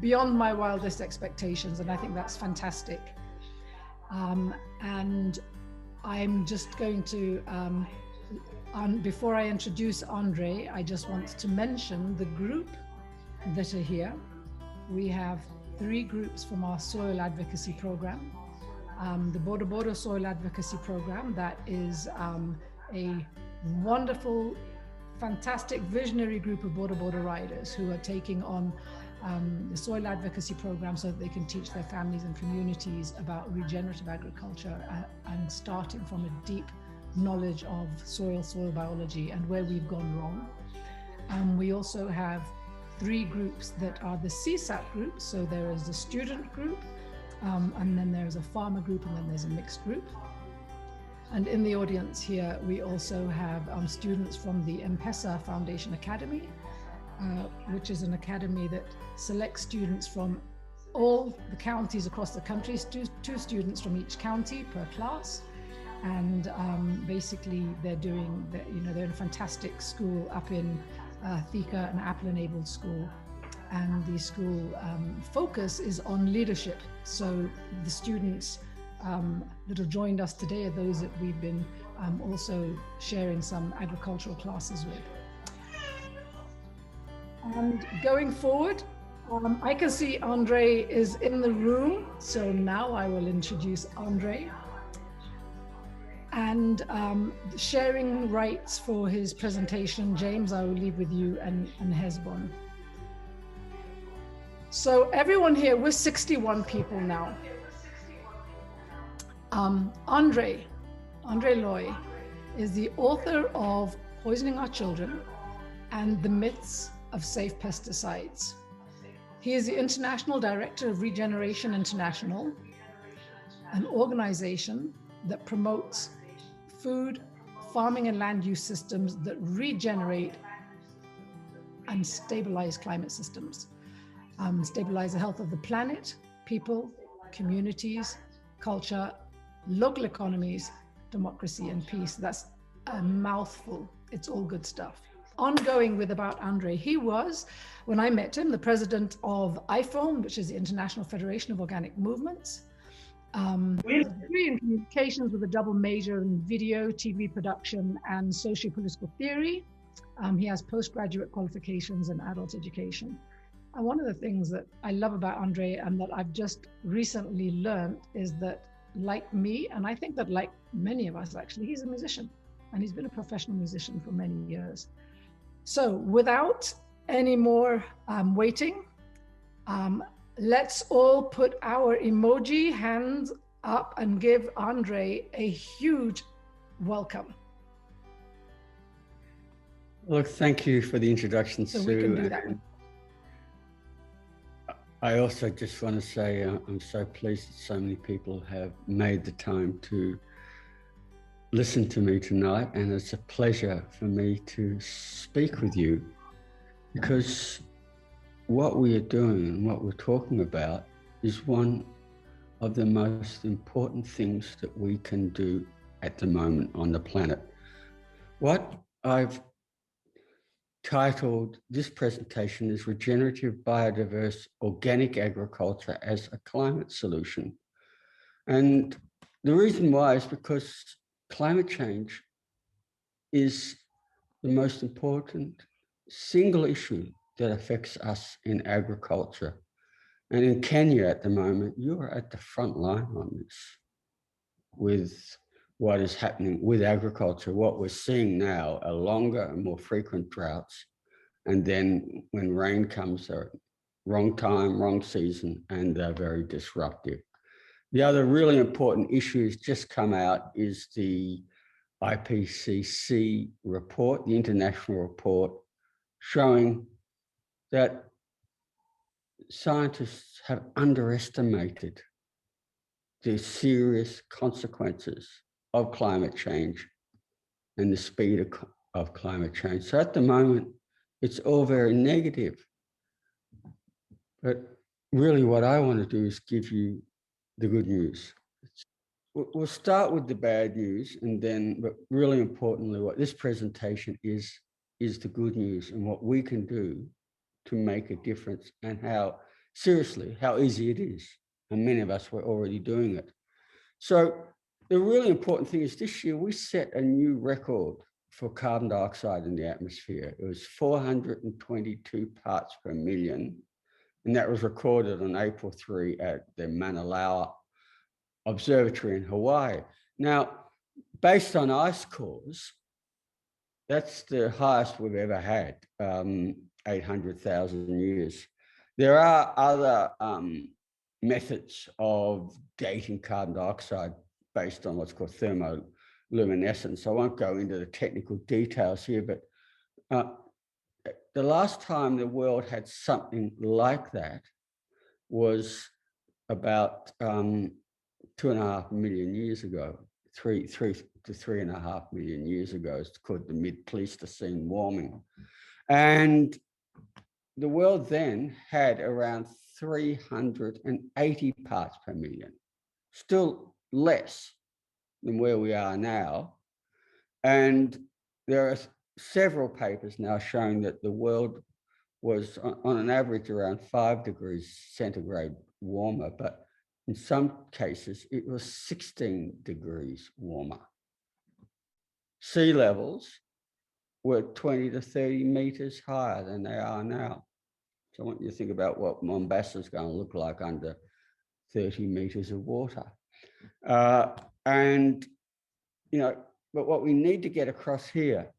beyond my wildest expectations, and I think that's fantastic. And I'm just going to, before I introduce Andre, I just want to mention the group that are here. We have 3 groups from our soil advocacy program. The Boda Boda Soil Advocacy Program, that is a wonderful, fantastic, visionary group of Boda Boda riders who are taking on the soil advocacy program so that they can teach their families and communities about regenerative agriculture and starting from a deep knowledge of soil biology and where we've gone wrong. We also have 3 groups that are the CSAP groups. So there is the student group, and then there's a farmer group, and then there's a mixed group. And in the audience here, we also have students from the M-Pesa Foundation Academy, which is an academy that selects students from all the counties across the country, 2 students from each county per class. And basically they're doing, they're in a fantastic school up in Thika, an Apple-enabled school. And the school focus is on leadership. So the students that have joined us today are those that we've been also sharing some agricultural classes with. And going forward, I can see Andre is in the room. So now I will introduce Andre. And sharing rights for his presentation, James, I will leave with you and Hezbon. So everyone here, we're 61 people now. Andre Leu is the author of Poisoning Our Children and the Myths of Safe Pesticides. He is the International Director of Regeneration International, an organization that promotes food, farming and land use systems that regenerate and stabilize climate systems. Stabilize the health of the planet, people, communities, culture, local economies, democracy, and peace. That's a mouthful. It's all good stuff. Ongoing with about Andre, he was, when I met him, the president of IFOAM, which is the International Federation of Organic Movements. He has a degree in communications with a double major in video, TV production, and socio-political theory. He has postgraduate qualifications in adult education. And one of the things that I love about Andre and that I've just recently learned is that, like me, and I think that like many of us actually, he's a musician and he's been a professional musician for many years. So without any more waiting, let's all put our emoji hands up and give Andre a huge welcome. Look, thank you for the introduction, so Sue. We can do that. I also just want to say I'm so pleased that so many people have made the time to listen to me tonight, and it's a pleasure for me to speak with you, because what we are doing and what we're talking about is one of the most important things that we can do at the moment on the planet. What I've titled this presentation is Regenerative Biodiverse Organic Agriculture as a Climate Solution. And the reason why is because climate change is the most important single issue that affects us in agriculture. And in Kenya at the moment, you are at the front line on this with what is happening with agriculture. What we're seeing now are longer and more frequent droughts. And then when rain comes, they're wrong time, wrong season, and they're very disruptive. The other really important issue that's just come out is the IPCC report, the international report, showing that scientists have underestimated the serious consequences of climate change and the speed of climate change. So at the moment, it's all very negative. But really what I want to do is give you the good news. We'll start with the bad news, and then, but really importantly, what this presentation is the good news and what we can do to make a difference, and how seriously how easy it is. And many of us were already doing it. So the really important thing is this year we set a new record for carbon dioxide in the atmosphere. It was 422 parts per million. And that was recorded on April 3 at the Mauna Loa Observatory in Hawaii. Now, based on ice cores, that's the highest we've ever had, 800,000 years. There are other methods of dating carbon dioxide based on what's called thermoluminescence. I won't go into the technical details here, but the last time the world had something like that was about 2.5 million years ago, 3 to 3.5 million years ago. It's called the mid-Pleistocene warming. And the world then had around 380 parts per million, still less than where we are now. And there are several papers now showing that the world was on an average around 5 degrees centigrade warmer, but in some cases it was 16 degrees warmer. Sea levels were 20 to 30 meters higher than they are now. So I want you to think about what Mombasa is going to look like under 30 meters of water. And, you know, but what we need to get across here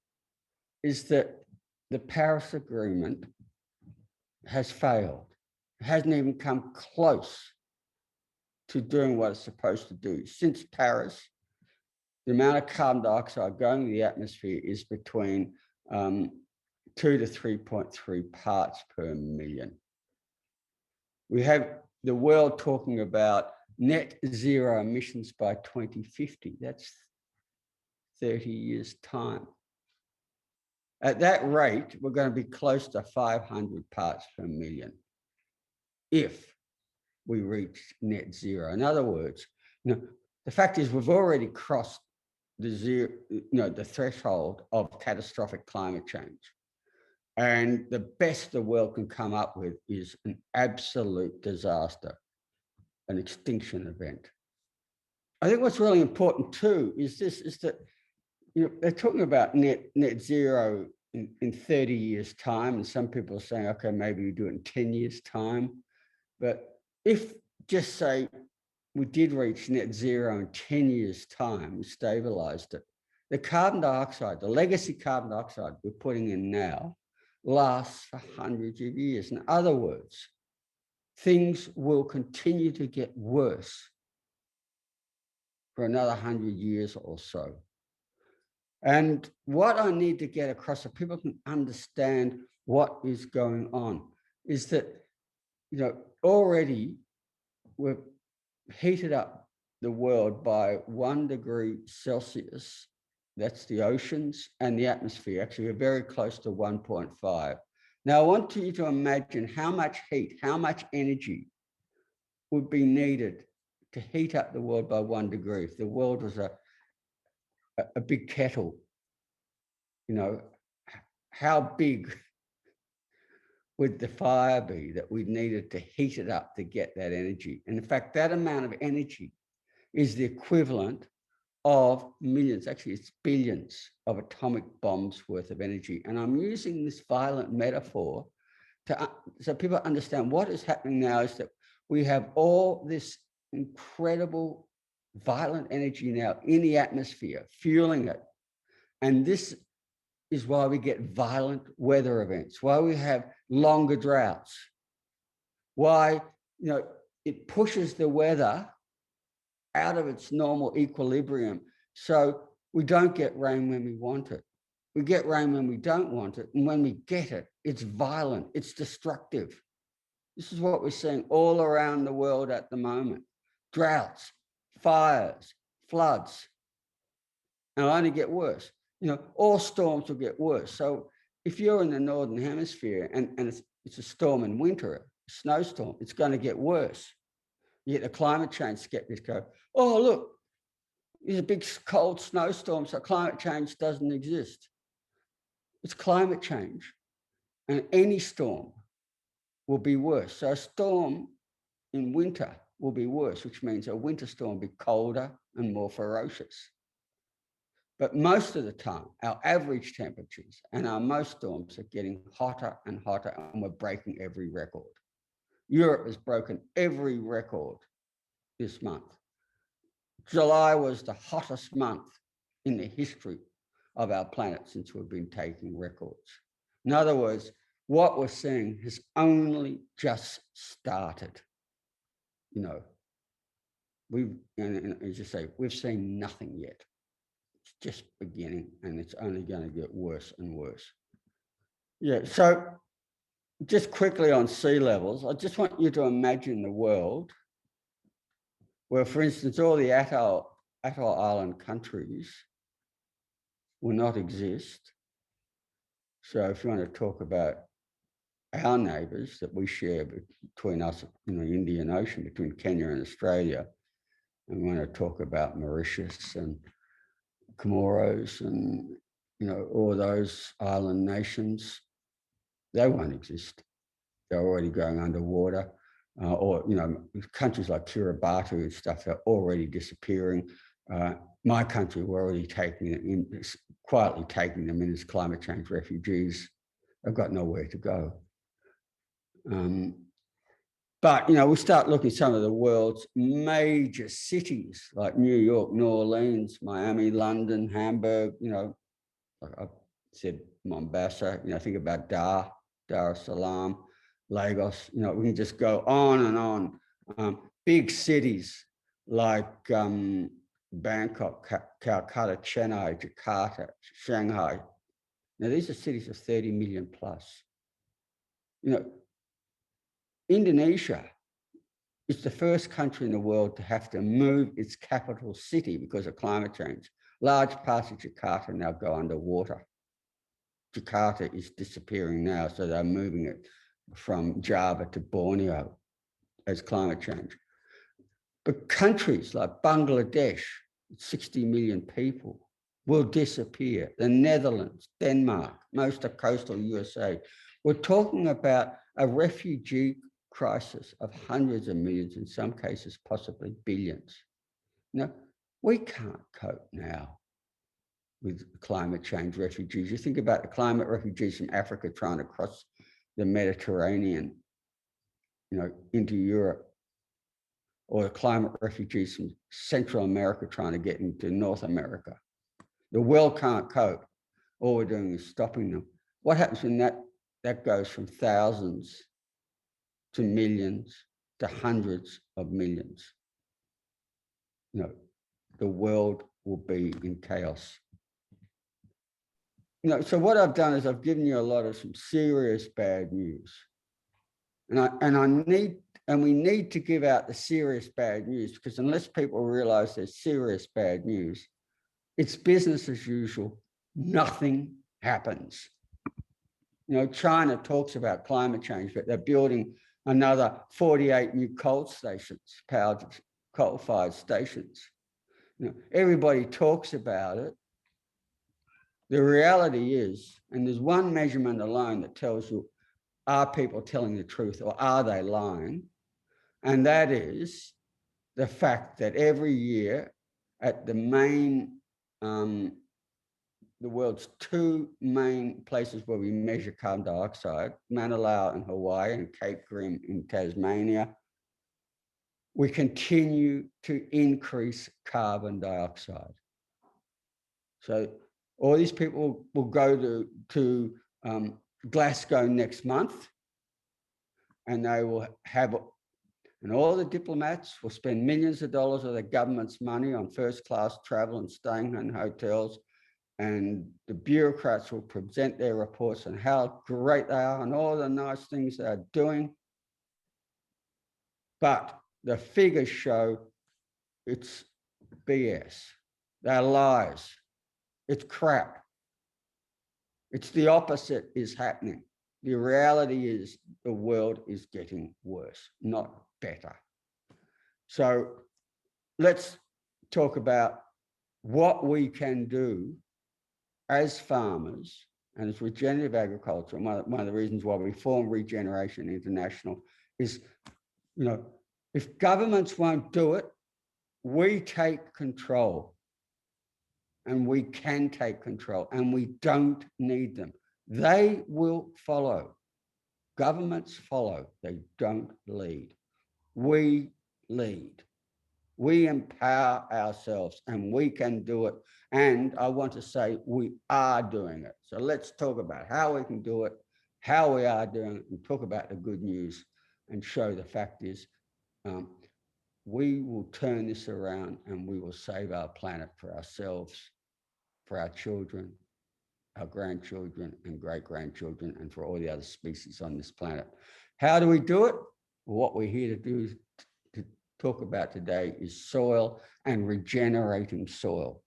is that the Paris Agreement has failed. It hasn't even come close to doing what it's supposed to do. Since Paris, the amount of carbon dioxide going to the atmosphere is between 2 to 3.3 parts per million. We have the world talking about net zero emissions by 2050. That's 30 years' time. At that rate, we're going to be close to 500 parts per million if we reach net zero. In other words, you know, the fact is we've already crossed the threshold of catastrophic climate change. And the best the world can come up with is an absolute disaster, an extinction event. I think what's really important too is that you know, they're talking about net zero in 30 years' time, and some people are saying, okay, maybe we do it in 10 years' time. But if just say we did reach net zero in 10 years' time, we stabilized it, the carbon dioxide, the legacy carbon dioxide we're putting in now lasts for hundreds of years. In other words, things will continue to get worse for another 100 years or so. And what I need to get across so people can understand what is going on is that, you know, already we've heated up the world by 1 degree Celsius. That's the oceans and the atmosphere. Actually, we're very close to 1.5. Now, I want you to imagine how much heat, how much energy would be needed to heat up the world by 1 degree. If the world was a big kettle, you know, how big would the fire be that we needed to heat it up to get that energy? And in fact, that amount of energy is the equivalent of millions, actually it's billions of atomic bombs worth of energy. And I'm using this violent metaphor so people understand what is happening now is that we have all this incredible violent energy now in the atmosphere, fueling it. And this is why we get violent weather events, why we have longer droughts, why, you know, it pushes the weather out of its normal equilibrium. So we don't get rain when we want it. We get rain when we don't want it. And when we get it, it's violent, it's destructive. This is what we're seeing all around the world at the moment. Droughts, fires, floods, and it'll only get worse. You know, all storms will get worse. So if you're in the Northern Hemisphere and it's a storm in winter, a snowstorm, it's going to get worse. You get the climate change skeptics go, oh, look, there's a big cold snowstorm, so climate change doesn't exist. It's climate change. And any storm will be worse. So a storm in winter will be worse, which means a winter storm will be colder and more ferocious. But most of the time, our average temperatures and our most storms are getting hotter and hotter, and we're breaking every record. Europe has broken every record this month. July was the hottest month in the history of our planet since we've been taking records. In other words, what we're seeing has only just started. You know, and as you say, we've seen nothing yet. It's just beginning, and it's only going to get worse and worse. Yeah, so just quickly on sea levels, I just want you to imagine the world where, for instance, all the atoll island countries will not exist. So if you want to talk about our neighbours that we share between us in the Indian Ocean, between Kenya and Australia, and we want to talk about Mauritius and Comoros and, you know, all those island nations, they won't exist. They're already going underwater. Or, you know, countries like Kiribati and stuff are already disappearing. My country, we're already taking it in, quietly taking them in as climate change refugees. They've got nowhere to go. But, you know, we start looking at some of the world's major cities like New York, New Orleans, Miami, London, Hamburg, you know, like I said, Mombasa, you know, think about Dar es Salaam, Lagos, you know, we can just go on and on. Big cities like Bangkok, Calcutta, Chennai, Jakarta, Shanghai. Now, these are cities of 30 million plus. You know, Indonesia is the first country in the world to have to move its capital city because of climate change. Large parts of Jakarta now go underwater. Jakarta is disappearing now, so they're moving it from Java to Borneo as climate change. But countries like Bangladesh, 60 million people, will disappear. The Netherlands, Denmark, most of coastal USA. We're talking about a refugee crisis of hundreds of millions, in some cases, possibly billions. Now, we can't cope now with climate change refugees. You think about the climate refugees from Africa trying to cross the Mediterranean, you know, into Europe, or the climate refugees from Central America trying to get into North America. The world can't cope. All we're doing is stopping them. What happens when that goes from thousands to millions to hundreds of millions? You know, the world will be in chaos. You know, so what I've done is I've given you a lot of some serious bad news. And we need to give out the serious bad news, because unless people realize there's serious bad news, it's business as usual. Nothing happens. You know, China talks about climate change, but they're building another 48 new coal stations, powered coal-fired stations. You know, everybody talks about it. The reality is, and there's one measurement alone that tells you, are people telling the truth or are they lying? And that is the fact that every year at the world's two main places where we measure carbon dioxide, Manilao in Hawaii and Cape Grim in Tasmania, we continue to increase carbon dioxide. So all these people will go to Glasgow next month, and they will have, and all the diplomats will spend millions of dollars of the government's money on first-class travel and staying in hotels, and the bureaucrats will present their reports on how great they are and all the nice things they're doing. But the figures show it's BS. They're lies. It's crap. It's the opposite is happening. The reality is the world is getting worse, not better. So let's talk about what we can do as farmers and it's regenerative agriculture. And one of the reasons why we formed Regeneration International is, you know, if governments won't do it, we take control. And we can take control, and we don't need them. They will follow. Governments follow. They don't lead. We lead. We empower ourselves, and we can do it. And I want to say we are doing it. So let's talk about how we can do it, how we are doing it, and talk about the good news and show the fact is we will turn this around, and we will save our planet for ourselves, for our children, our grandchildren and great-grandchildren, and for all the other species on this planet. How do we do it? Well, what we're here to do to talk about today is soil and regenerating soil.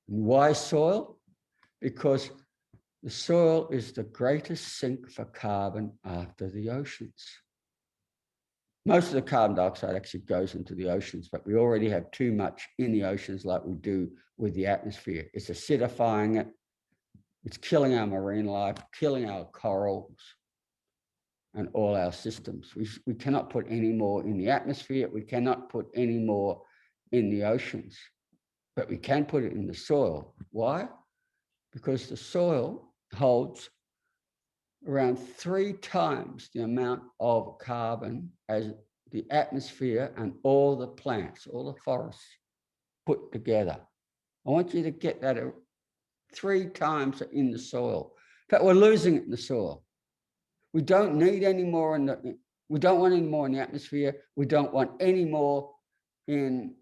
And why soil? Because the soil is the greatest sink for carbon after the oceans. Most of the carbon dioxide actually goes into the oceans, but we already have too much in the oceans like we do with the atmosphere. It's acidifying it. It's killing our marine life, killing our corals and all our systems. We cannot put any more in the atmosphere. We cannot put any more in the oceans, but we can put it in the soil. Why? Because the soil holds around 3 times the amount of carbon as the atmosphere and all the plants, all the forests put together. I want you to get that 3 times in the soil. In fact, we're losing it in the soil. We don't need any more we don't want any more in the atmosphere. We don't want any more in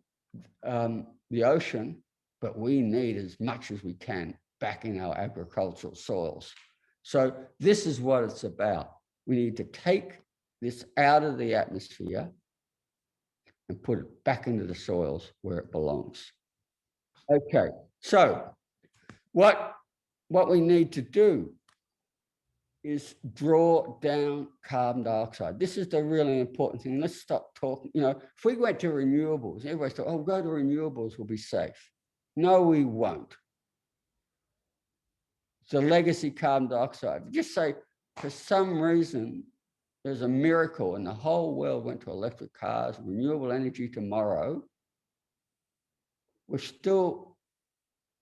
the ocean, but we need as much as we can back in our agricultural soils. So this is what it's about. We need to take this out of the atmosphere and put it back into the soils where it belongs. Okay, so what we need to do is draw down carbon dioxide. This is the really important thing. Let's stop talking. You know, if we went to renewables, everybody's thought, oh, go to renewables, we'll be safe. No, we won't. It's a legacy carbon dioxide. Just say, for some reason, there's a miracle and the whole world went to electric cars, renewable energy tomorrow. We're still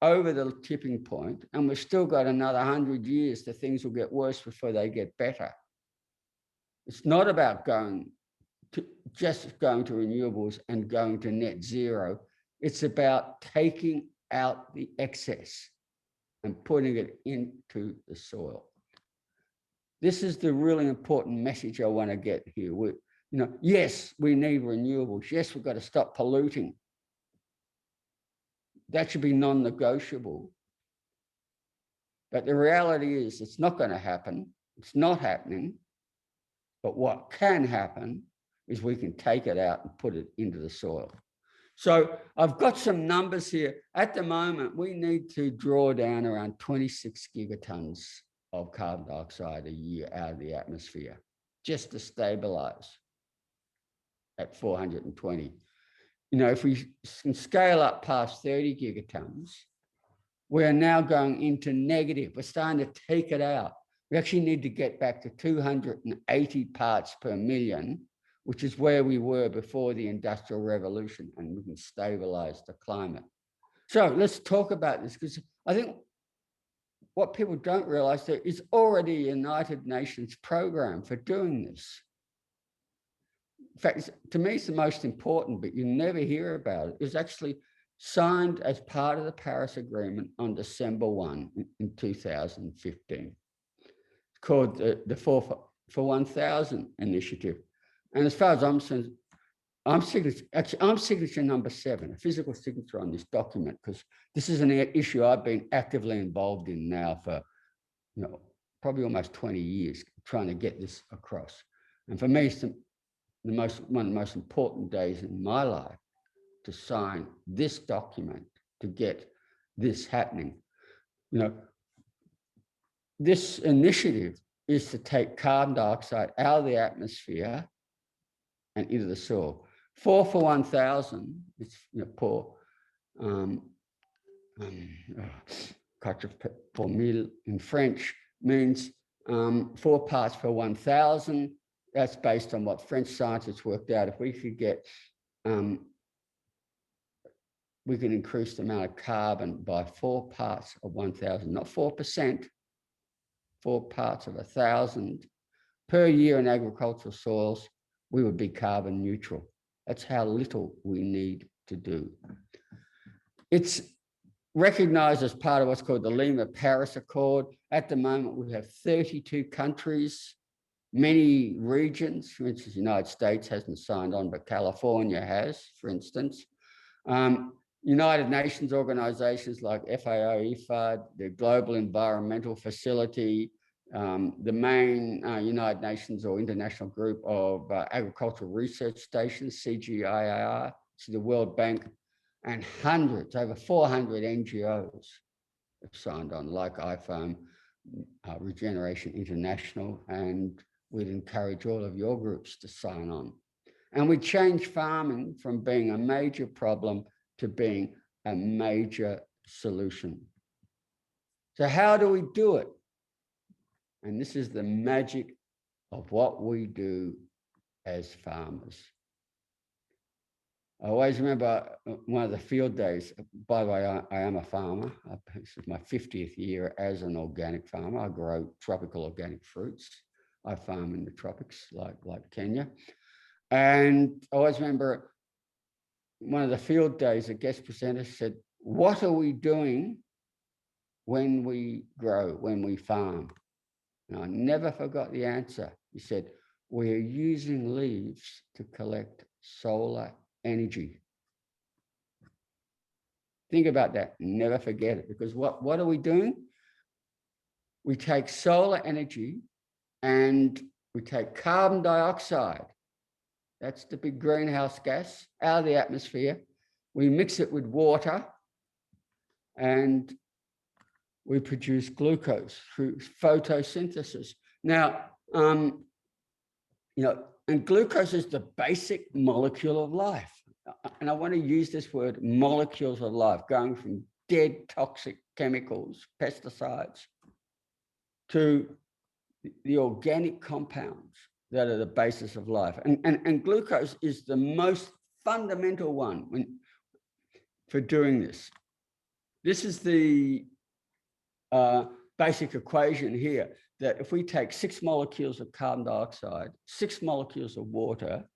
over the tipping point, and we've still got another 100 years that things will get worse before they get better. It's not about just going to renewables and going to net zero. It's about taking out the excess and putting it into the soil. This is the really important message I want to get here. Yes, we need renewables. Yes, we've got to stop polluting. That should be non-negotiable. But the reality is it's not going to happen. It's not happening. But what can happen is we can take it out and put it into the soil. So I've got some numbers here. At the moment, we need to draw down around 26 gigatons of carbon dioxide a year out of the atmosphere just to stabilize at 420. You know, if we can scale up past 30 gigatons, we are now going into negative. We're starting to take it out. We actually need to get back to 280 parts per million, which is where we were before the Industrial Revolution, and we can stabilize the climate. So let's talk about this, because I think what people don't realize, there is already a United Nations program for doing this. In fact, to me, it's the most important, but you never hear about it. It was actually signed as part of the Paris Agreement on December 1 in 2015. It's called the 4 for 1,000 initiative. And as far as I'm concerned, I'm signature number 7, a physical signature on this document, because this is an issue I've been actively involved in now for, probably almost 20 years, trying to get this across. And for me, it's one of the most important days in my life to sign this document, to get this happening. This initiative is to take carbon dioxide out of the atmosphere and into the soil. 4 for 1,000, it's poor. quatre pour mille in French means 4 parts per 1,000. That's based on what French scientists worked out. If we could get, we can increase the amount of carbon by 4 parts of 1,000, not 4%, 4 parts of 1,000 per year in agricultural soils, we would be carbon neutral. That's how little we need to do. It's recognized as part of what's called the Lima Paris Accord. At the moment, we have 32 countries, many regions. For instance, the United States hasn't signed on, but California has, for instance. United Nations organizations like FAO, IFOAM, the Global Environmental Facility, the main United Nations or international group of agricultural research stations, CGIAR, to the World Bank, and hundreds, over 400 NGOs have signed on, like IFOAM, Regeneration International, and we'd encourage all of your groups to sign on. And we change farming from being a major problem to being a major solution. So how do we do it? And this is the magic of what we do as farmers. I always remember one of the field days. By the way, I am a farmer. This is my 50th year as an organic farmer. I grow tropical organic fruits. I farm in the tropics like Kenya. And I always remember one of the field days, a guest presenter said, "What are we doing when we grow, when we farm?" And I never forgot the answer. He said, "We're using leaves to collect solar energy." Think about that. Never forget it. Because what are we doing? We take solar energy and we take carbon dioxide. That's the big greenhouse gas out of the atmosphere. We mix it with water and we produce glucose through photosynthesis. Now, and glucose is the basic molecule of life. And I want to use this word, molecules of life, going from dead toxic chemicals, pesticides, to the organic compounds that are the basis of life. And glucose is the most fundamental one for doing this. This is the basic equation here, that if we take 6 molecules of carbon dioxide, 6 molecules of water,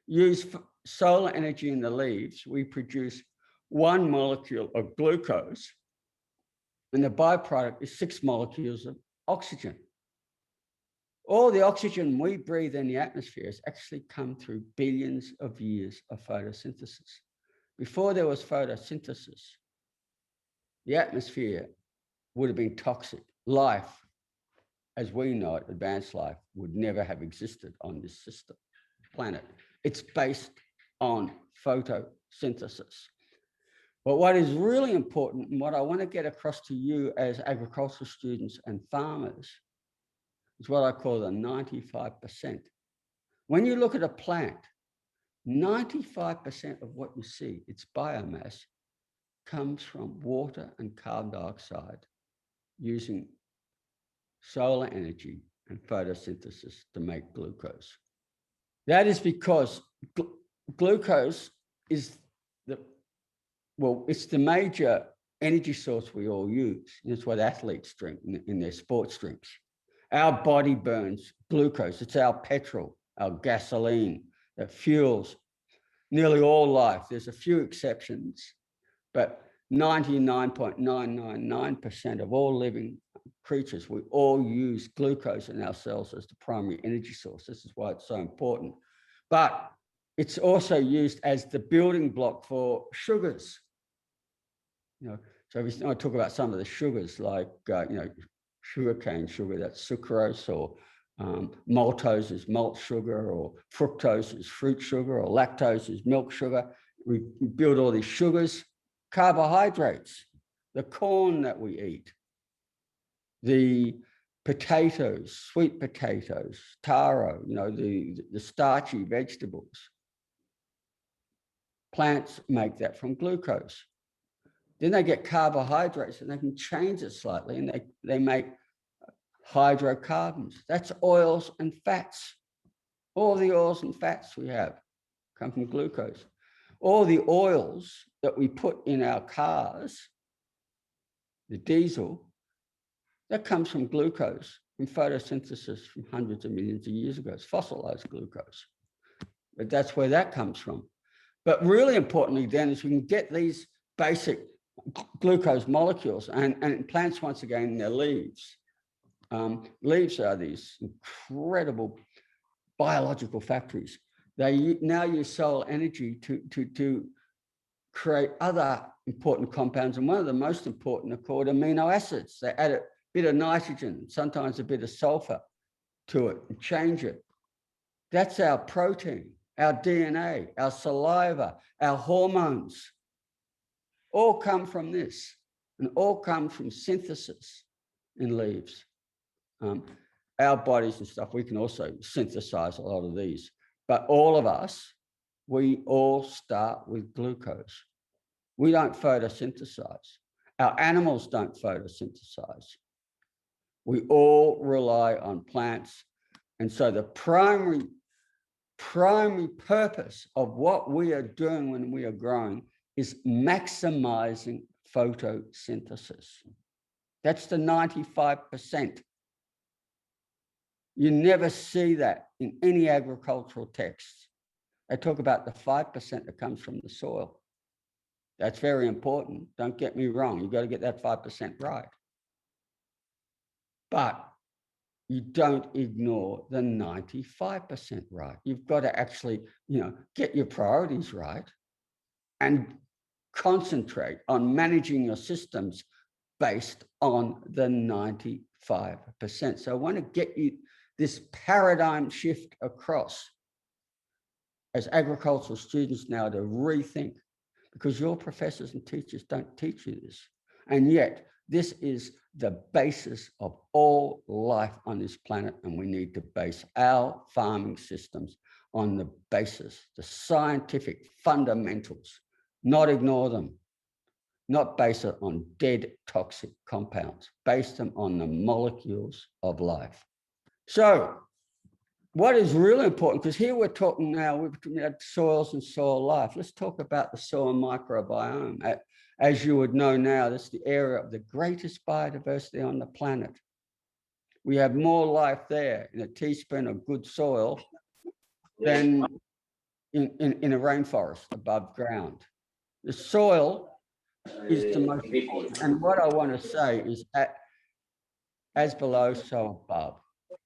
use solar energy in the leaves, we produce 1 molecule of glucose, and the byproduct is 6 molecules of oxygen. All the oxygen we breathe in the atmosphere has actually come through billions of years of photosynthesis. Before there was photosynthesis, the atmosphere would have been toxic. Life, as we know it, advanced life, would never have existed on this system, planet. It's based on photosynthesis. But what is really important, and what I want to get across to you as agricultural students and farmers, is what I call the 95%. When you look at a plant, 95% of what you see, its biomass, comes from water and carbon dioxide using solar energy and photosynthesis to make glucose. That is because glucose is it's the major energy source we all use. It's what athletes drink in their sports drinks. Our body burns glucose. It's our petrol, our gasoline that fuels nearly all life. There's a few exceptions, but 99.999% of all living creatures, we all use glucose in our cells as the primary energy source. This is why it's so important. But it's also used as the building block for sugars. So if I talk about some of the sugars, like sugarcane sugar, that's sucrose, or maltose is malt sugar, or fructose is fruit sugar, or lactose is milk sugar. We build all these sugars. Carbohydrates, the corn that we eat, the potatoes, sweet potatoes, taro, the starchy vegetables. Plants make that from glucose. Then they get carbohydrates and they can change it slightly, and they make hydrocarbons. That's oils and fats. All the oils and fats we have come from glucose. All the oils that we put in our cars, the diesel, that comes from glucose, from photosynthesis from hundreds of millions of years ago. It's fossilized glucose. But that's where that comes from. But really importantly then is we can get these basic glucose molecules, and plants, once again, in their leaves. Leaves are these incredible biological factories. They now use solar energy to create other important compounds, and one of the most important are called amino acids. They add a bit of nitrogen, sometimes a bit of sulfur to it and change it. That's our protein, our DNA, our saliva, our hormones, all come from this, and all come from synthesis in leaves. Our bodies and stuff, we can also synthesize a lot of these, but all of us, we all start with glucose. We don't photosynthesize. Our animals don't photosynthesize. We all rely on plants. And so the primary purpose of what we are doing when we are growing is maximizing photosynthesis. That's the 95%. You never see that in any agricultural texts. They talk about the 5% that comes from the soil. That's very important. Don't get me wrong. You've got to get that 5% right. But you don't ignore the 95% right. You've got to actually, get your priorities right and concentrate on managing your systems based on the 95%. So I want to get you this paradigm shift across as agricultural students now to rethink, because your professors and teachers don't teach you this. And yet this is the basis of all life on this planet, and we need to base our farming systems on the basis, the scientific fundamentals, not ignore them, not base it on dead toxic compounds, base them on the molecules of life. So what is really important, because here we're talking now, we're talking about soils and soil life. Let's talk about the soil microbiome. As you would know now, that's the area of the greatest biodiversity on the planet. We have more life there in a teaspoon of good soil than in a rainforest above ground. The soil is the most important. And what I want to say is as below, so above.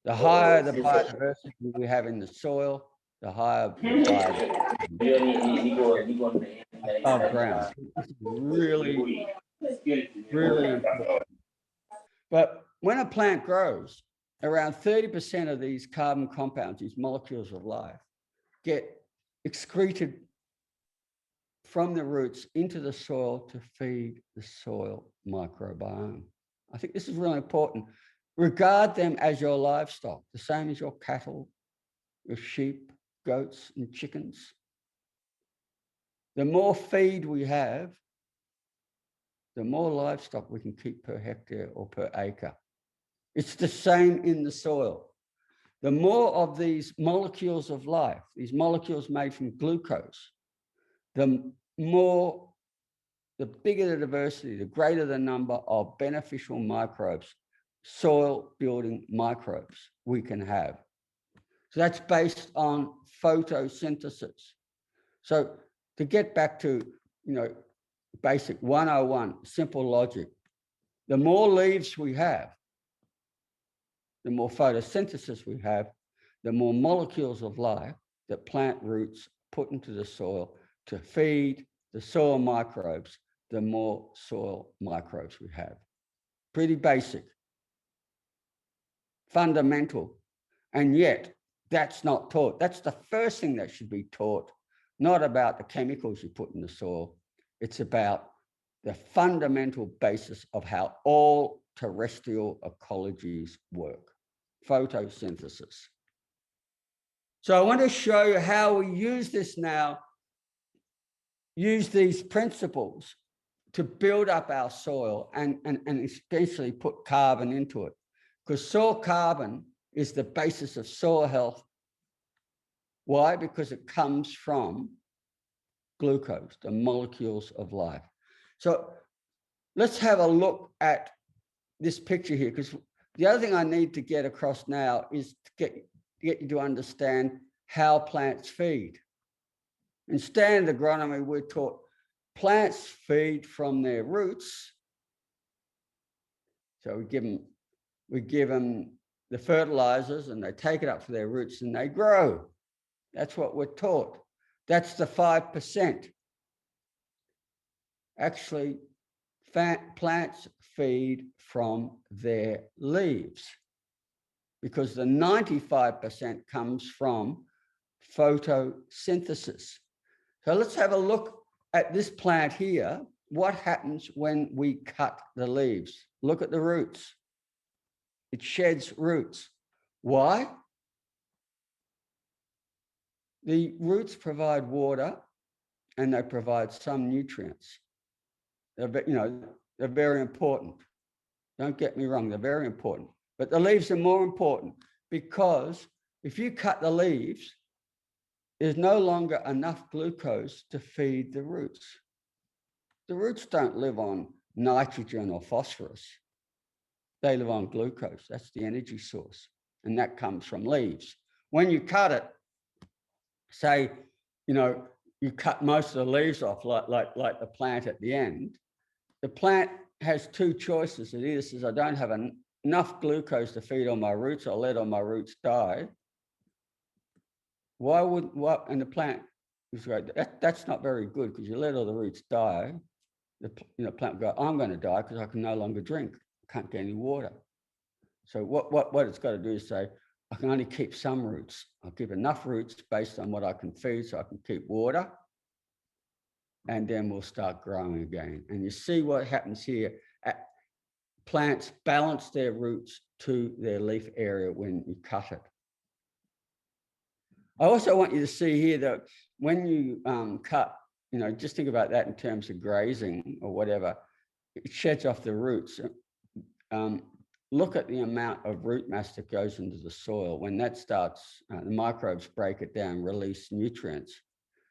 The higher the biodiversity we have in the soil, the higher the biodiversity above ground. This is really, really important. But when a plant grows, around 30% of these carbon compounds, these molecules of life, get excreted from the roots into the soil to feed the soil microbiome. I think this is really important. Regard them as your livestock, the same as your cattle, your sheep, goats, and chickens. The more feed we have, the more livestock we can keep per hectare or per acre. It's the same in the soil. The more of these molecules of life, these molecules made from glucose, the bigger the diversity, the greater the number of beneficial microbes, soil building microbes we can have. So that's based on photosynthesis. So to get back to, basic 101, simple logic, the more leaves we have, the more photosynthesis we have, the more molecules of life that plant roots put into the soil to feed the soil microbes, the more soil microbes we have. Pretty basic, fundamental, and yet that's not taught. That's the first thing that should be taught, not about the chemicals you put in the soil. It's about the fundamental basis of how all terrestrial ecologies work, photosynthesis. So I want to show you how we use this now, use these principles to build up our soil and essentially put carbon into it, because soil carbon is the basis of soil health. Why? Because it comes from glucose, the molecules of life. So let's have a look at this picture here, because the other thing I need to get across now is to get you to understand how plants feed. In standard agronomy, we're taught plants feed from their roots. So we give them the fertilizers and they take it up for their roots and they grow. That's what we're taught. That's the 5%. Actually, plants feed from their leaves, because the 95% comes from photosynthesis. So let's have a look at this plant here. What happens when we cut the leaves? Look at the roots. It sheds roots. Why? The roots provide water and they provide some nutrients. They're very important. Don't get me wrong, they're very important. But the leaves are more important, because if you cut the leaves, there's no longer enough glucose to feed the roots. The roots don't live on nitrogen or phosphorus. They live on glucose. That's the energy source. And that comes from leaves. When you cut it, say, you cut most of the leaves off, like the plant at the end, the plant has two choices. It either says, I don't have enough glucose to feed all my roots, I'll let all my roots die. And the plant is right. That's not very good, because you let all the roots die. The plant will go, I'm going to die because I can no longer drink. I can't get any water. So what it's got to do is say, I can only keep some roots. I'll keep enough roots based on what I can feed so I can keep water. And then we'll start growing again. And you see what happens here. Plants balance their roots to their leaf area when you cut it. I also want you to see here that when you cut, just think about that in terms of grazing or whatever, it sheds off the roots. Look at the amount of root mass that goes into the soil. When that starts, the microbes break it down, release nutrients.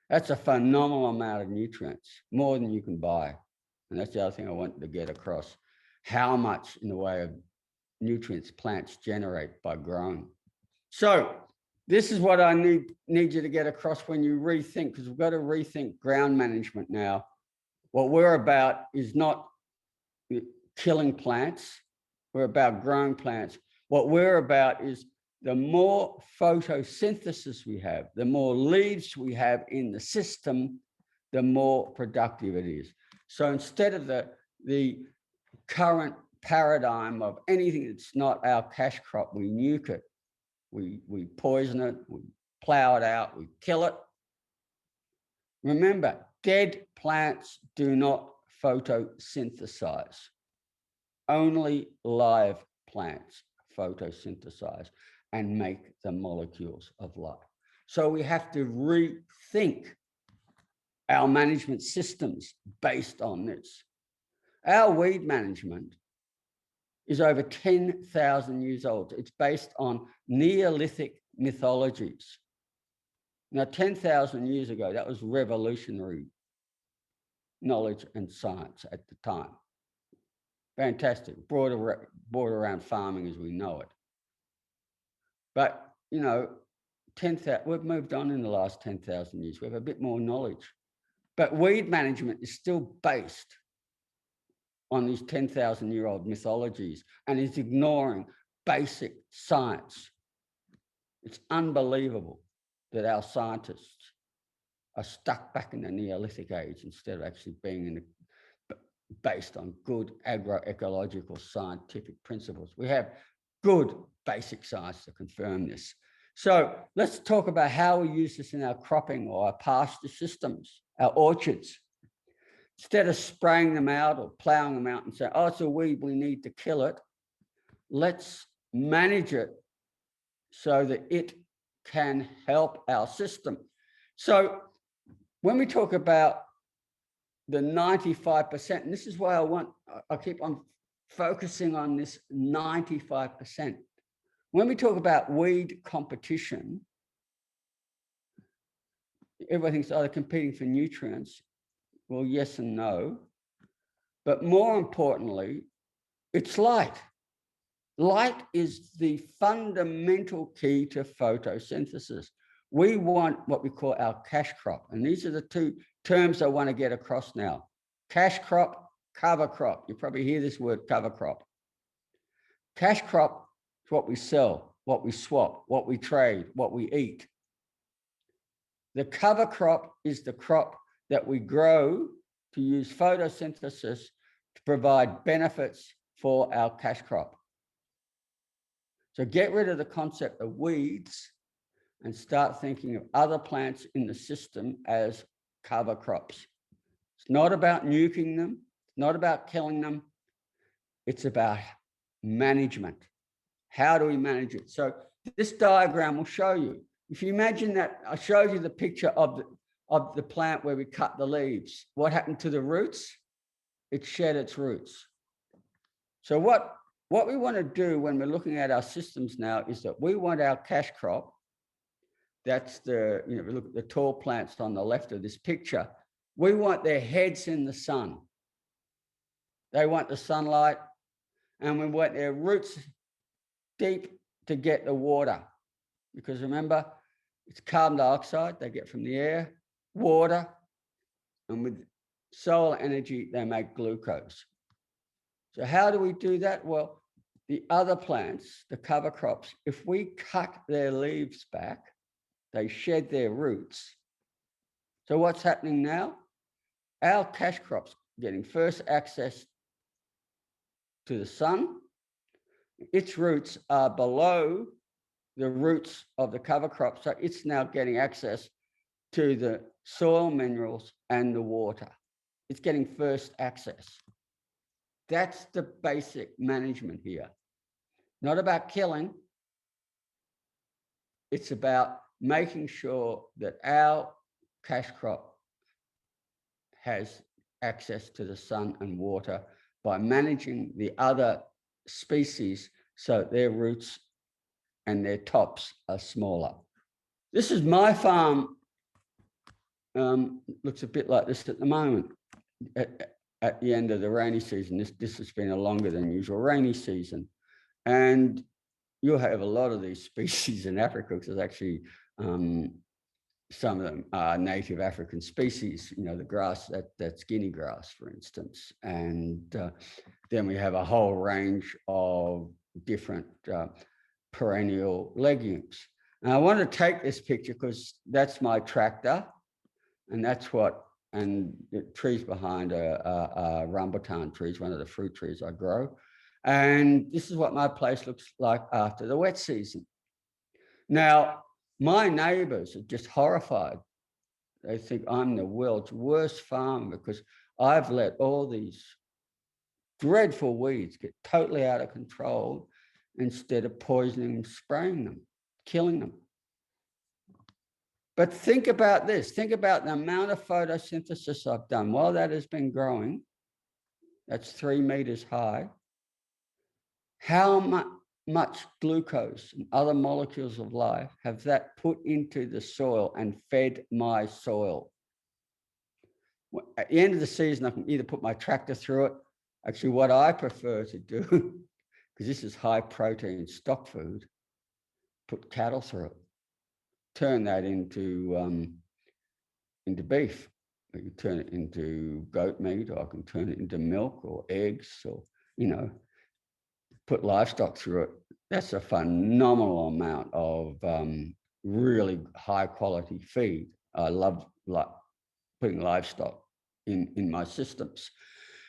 That's a phenomenal amount of nutrients, more than you can buy. And that's the other thing I wanted to get across, how much in the way of nutrients plants generate by growing. So this is what I need you to get across when you rethink, because we've got to rethink ground management now. What we're about is not killing plants. We're about growing plants. What we're about is the more photosynthesis we have, the more leaves we have in the system, the more productive it is. So instead of the current paradigm of anything that's not our cash crop, we nuke it, we poison it, we plow it out, we kill it. Remember, dead plants do not photosynthesize. Only live plants photosynthesize and make the molecules of life. So we have to rethink our management systems based on this. Our weed management is over 10,000 years old. It's based on Neolithic mythologies. Now, 10,000 years ago, that was revolutionary knowledge and science at the time. Fantastic, brought around farming as we know it. But, 10,000, we've moved on in the last 10,000 years. We have a bit more knowledge. But weed management is still based on these 10,000-year-old mythologies and is ignoring basic science. It's unbelievable that our scientists are stuck back in the Neolithic age instead of actually being based on good agroecological scientific principles. We have good basic science to confirm this. So let's talk about how we use this in our cropping or our pasture systems, our orchards. Instead of spraying them out or plowing them out and saying, oh, it's a weed, we need to kill it, let's manage it so that it can help our system. So when we talk about the 95%, and this is why I keep on focusing on this 95%. When we talk about weed competition, everything's either competing for nutrients. Well, yes and no. But more importantly, it's light. Light is the fundamental key to photosynthesis. We want what we call our cash crop. And these are the two terms I want to get across now. Cash crop, cover crop. You probably hear this word, cover crop. Cash crop is what we sell, what we swap, what we trade, what we eat. The cover crop is the crop that we grow to use photosynthesis to provide benefits for our cash crop. So get rid of the concept of weeds and start thinking of other plants in the system as cover crops. It's not about nuking them, it's not about killing them. It's about management. How do we manage it? So this diagram will show you. If you imagine that, I showed you the picture of the plant where we cut the leaves. What happened to the roots? It shed its roots. So what we want to do when we're looking at our systems now is that we want our cash crop. That's the, we look at the tall plants on the left of this picture. We want their heads in the sun. They want the sunlight, and we want their roots deep to get the water. Because remember, it's carbon dioxide they get from the air, water, and with solar energy, they make glucose. So how do we do that? Well, the other plants, the cover crops, if we cut their leaves back, they shed their roots. So what's happening now? Our cash crops getting first access to the sun. Its roots are below the roots of the cover crop. So it's now getting access to the soil minerals and the water. It's getting first access. That's the basic management here. Not about killing. It's about making sure that our cash crop has access to the sun and water by managing the other species so their roots and their tops are smaller. This is my farm. Looks a bit like this at the moment. At the end of the rainy season, this has been a longer than usual rainy season. And you'll have a lot of these species in Africa, because there's actually some of them are native African species, the grass, that's guinea grass, for instance. And then we have a whole range of different perennial legumes. And I want to take this picture because that's my tractor, and that's what, and the trees behind are rambutan trees, one of the fruit trees I grow. And this is what my place looks like after the wet season. Now, my neighbors are just horrified. They think I'm the world's worst farmer because I've let all these dreadful weeds get totally out of control instead of poisoning them, spraying them, killing them. But think about this. Think about the amount of photosynthesis I've done. While that has been growing, that's 3 meters high. How much glucose and other molecules of life have that put into the soil and fed my soil? At the end of the season, I can either put my tractor through it. Actually, what I prefer to do, because this is high protein stock food, put cattle through it. Turn that into beef. I can turn it into goat meat, or I can turn it into milk or eggs, or, put livestock through it. That's a phenomenal amount of really high quality feed. I love putting livestock in my systems.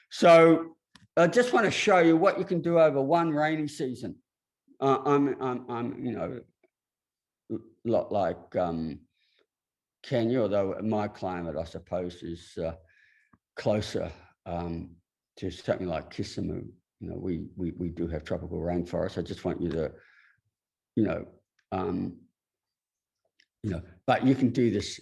So I just want to show you what you can do over one rainy season. I'm a lot like Kenya, although my climate, I suppose, is closer to something like Kisumu. We do have tropical rainforests. I just want you to, but you can do this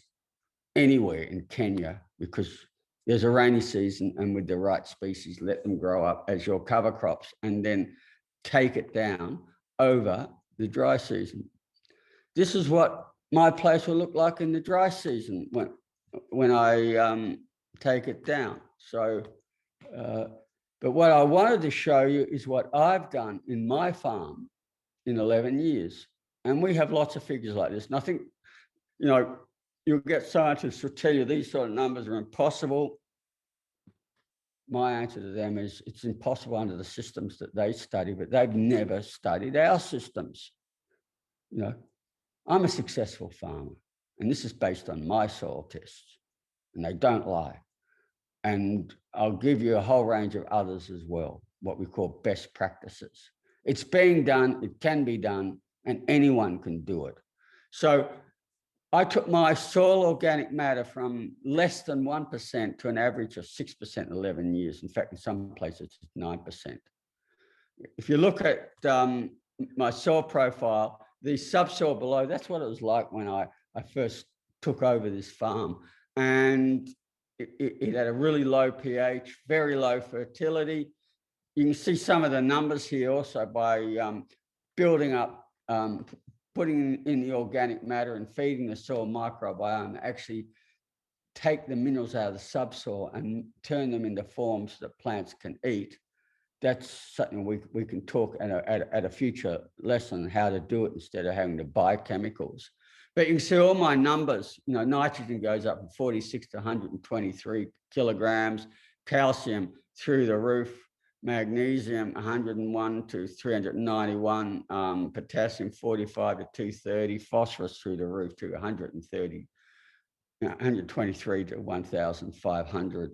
anywhere in Kenya, because there's a rainy season, and with the right species, let them grow up as your cover crops and then take it down over the dry season. This is what my place will look like in the dry season when I take it down. So, but what I wanted to show you is what I've done in my farm in 11 years. And we have lots of figures like this. And I think, you know, you'll get scientists who tell you these sort of numbers are impossible. My answer to them is it's impossible under the systems that they study, but they've never studied our systems. You know, I'm a successful farmer, and this is based on my soil tests, and they don't lie. And I'll give you a whole range of others as well, what we call best practices. It's being done, it can be done, and anyone can do it. So I took my soil organic matter from less than 1% to an average of 6% in 11 years. In fact, in some places, it's 9%. If you look at my soil profile, the subsoil below, that's what it was like when I first took over this farm. And it had a really low pH, very low fertility. You can see some of the numbers here also by building up, putting in the organic matter and feeding the soil microbiome, actually take the minerals out of the subsoil and turn them into forms that plants can eat. That's something we can talk at a future lesson, how to do it instead of having to buy chemicals. But you can see all my numbers, you know, nitrogen goes up from 46 to 123 kilograms, calcium through the roof, magnesium 101 to 391, potassium 45 to 230, phosphorus through the roof to 130, 123 to 1,500,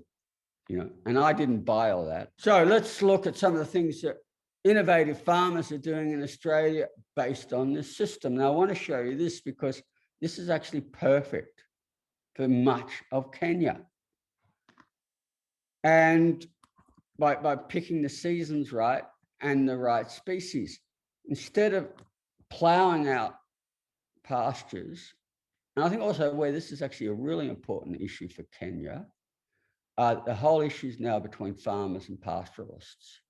you know, and I didn't buy all that. So let's look at some of the things that innovative farmers are doing in Australia based on this system. Now I want to show you this because this is actually perfect for much of Kenya. And by picking the seasons right and the right species, instead of ploughing out pastures, and I think also where this is actually a really important issue for Kenya, the whole issue is now between farmers and pastoralists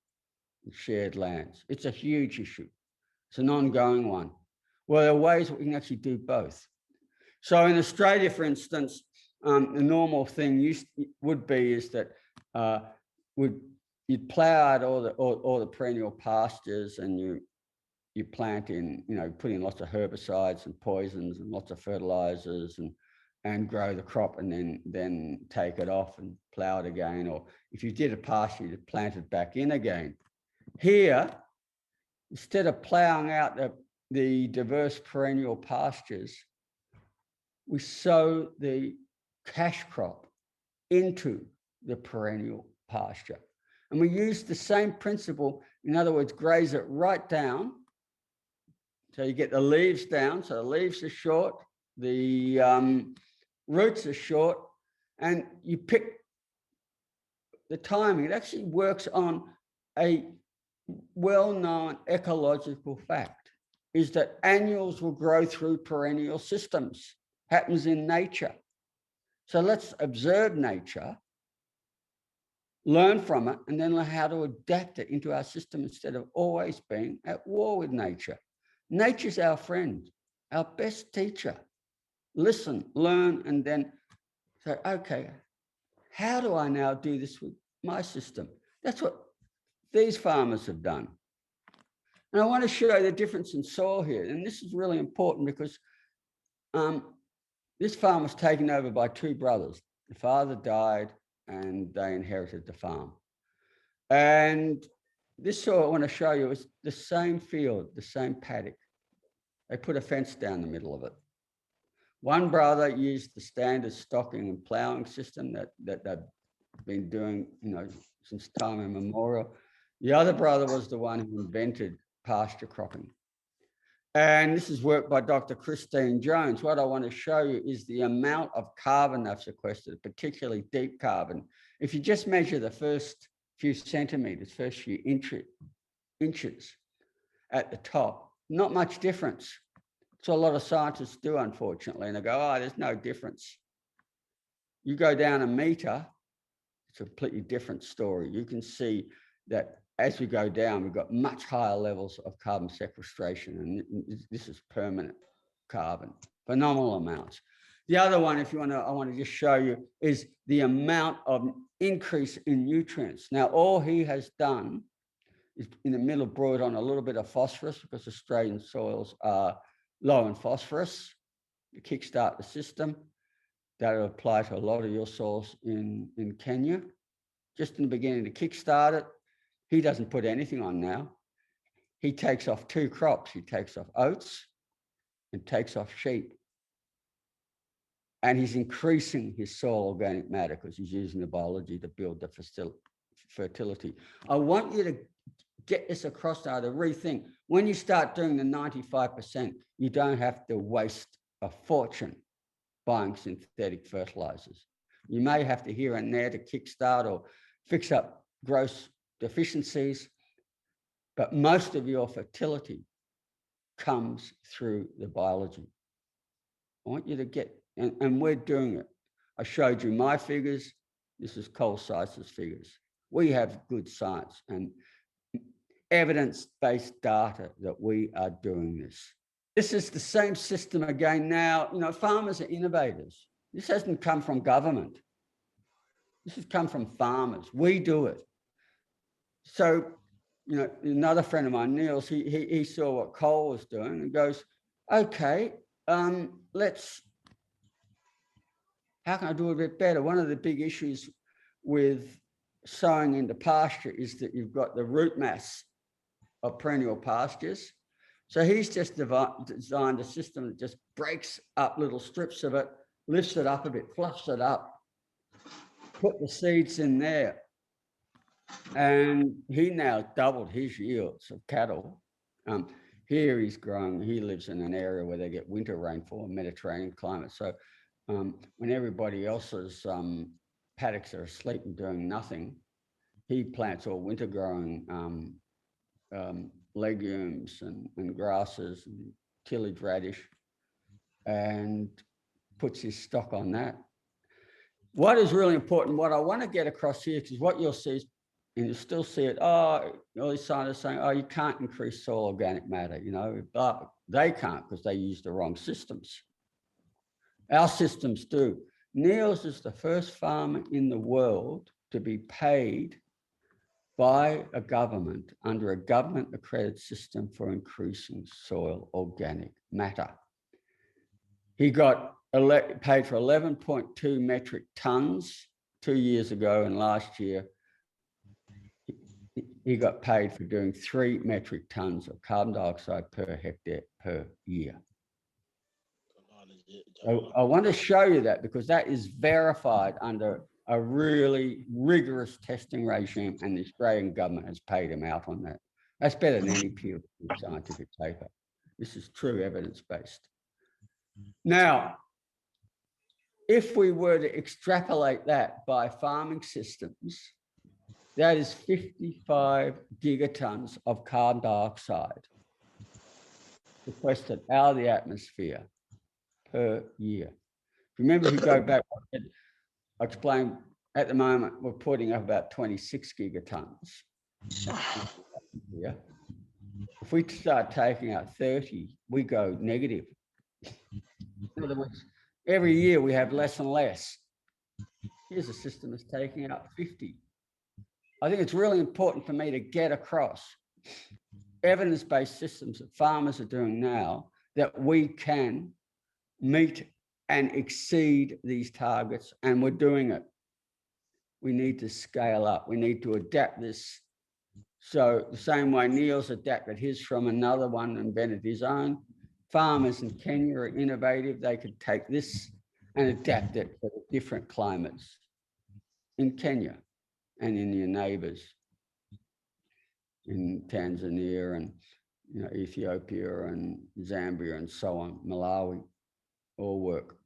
and shared lands. It's a huge issue. It's an ongoing one. Well, there are ways that we can actually do both. So in Australia, for instance, the normal thing would be is that you'd plough out all the perennial pastures, and you plant in, you know, put in lots of herbicides and poisons and lots of fertilizers and grow the crop, and then take it off and plough it again. Or if you did a pasture, you'd plant it back in again. Here, instead of ploughing out the diverse perennial pastures, we sow the cash crop into the perennial pasture. And we use the same principle, in other words, graze it right down. So you get the leaves down, so the leaves are short, the roots are short, and you pick the timing. It actually works on a well-known ecological fact, is that annuals will grow through perennial systems. Happens in nature. So let's observe nature, learn from it, and then learn how to adapt it into our system instead of always being at war with nature. Nature's our friend, our best teacher. Listen, learn, and then say, okay, how do I now do this with my system? That's what these farmers have done. And I want to show the difference in soil here. And this is really important because this farm was taken over by two brothers. The father died and they inherited the farm. And this soil I want to show you is the same field, the same paddock. They put a fence down the middle of it. One brother used the standard stocking and ploughing system that they've been doing, you know, since time immemorial. The other brother was the one who invented pasture cropping. And this is work by Dr. Christine Jones. What I want to show you is the amount of carbon they've sequestered, particularly deep carbon. If you just measure the first few centimeters, first few inches at the top, not much difference. So a lot of scientists do, unfortunately, and they go, oh, there's no difference. You go down a meter, It's a completely different story. You can see that as we go down, we've got much higher levels of carbon sequestration, and this is permanent carbon, phenomenal amounts. The other one, if you want to, I want to just show you, is the amount of increase in nutrients. Now, all he has done is in the middle brought on a little bit of phosphorus, because Australian soils are low in phosphorus to kickstart the system. That'll apply to a lot of your soils in Kenya. Just in the beginning to kickstart it, he doesn't put anything on now. He takes off 2 crops. He takes off oats and takes off sheep. And he's increasing his soil organic matter because he's using the biology to build the fertility. I want you to get this across now, to rethink. When you start doing the 95%, you don't have to waste a fortune buying synthetic fertilizers. You may have to here and there to kickstart or fix up gross deficiencies, but most of your fertility comes through the biology. I want you to get, and we're doing it. I showed you my figures. This is Cole Seiss's figures. We have good science and evidence-based data that we are doing this. This is the same system again now. You know, farmers are innovators. This hasn't come from government. This has come from farmers. We do it. So, you know, another friend of mine, Niels, he saw what Cole was doing and goes, okay, how can I do it a bit better? One of the big issues with sowing into pasture is that you've got the root mass of perennial pastures. So he's just designed a system that just breaks up little strips of it, lifts it up a bit, fluffs it up, put the seeds in there. And he now doubled his yields of cattle. Here he's growing, he lives in an area where they get winter rainfall, Mediterranean climate. So when everybody else's paddocks are asleep and doing nothing, he plants all winter growing legumes and grasses and tillage radish and puts his stock on that. What is really important, what I want to get across here, because what you'll see is, and you still see it, all these scientists saying, oh, you can't increase soil organic matter, you know, but they can't because they use the wrong systems. Our systems do. Niels is the first farmer in the world to be paid by a government under a government accredited system for increasing soil organic matter. He got paid for 11.2 metric tons 2 years ago, and last year he got paid for doing 3 metric tons of carbon dioxide per hectare per year. I want to show you that because that is verified under a really rigorous testing regime, and the Australian government has paid him out on that. That's better than any peer-reviewed scientific paper. This is true evidence-based. Now, if we were to extrapolate that by farming systems, that is 55 gigatons of carbon dioxide sequestered out of the atmosphere per year. Remember, if you go back, I explained at the moment we're putting up about 26 gigatons. Yeah. If we start taking out 30, we go negative. In other words, every year we have less and less. Here's a system that's taking out 50. I think it's really important for me to get across evidence-based systems that farmers are doing now, that we can meet and exceed these targets, and we're doing it. We need to scale up. We need to adapt this. So the same way Niels adapted his from another one and invented his own, farmers in Kenya are innovative. They could take this and adapt it for different climates in Kenya and in your neighbors in Tanzania and Ethiopia and Zambia and so on, Malawi, all work.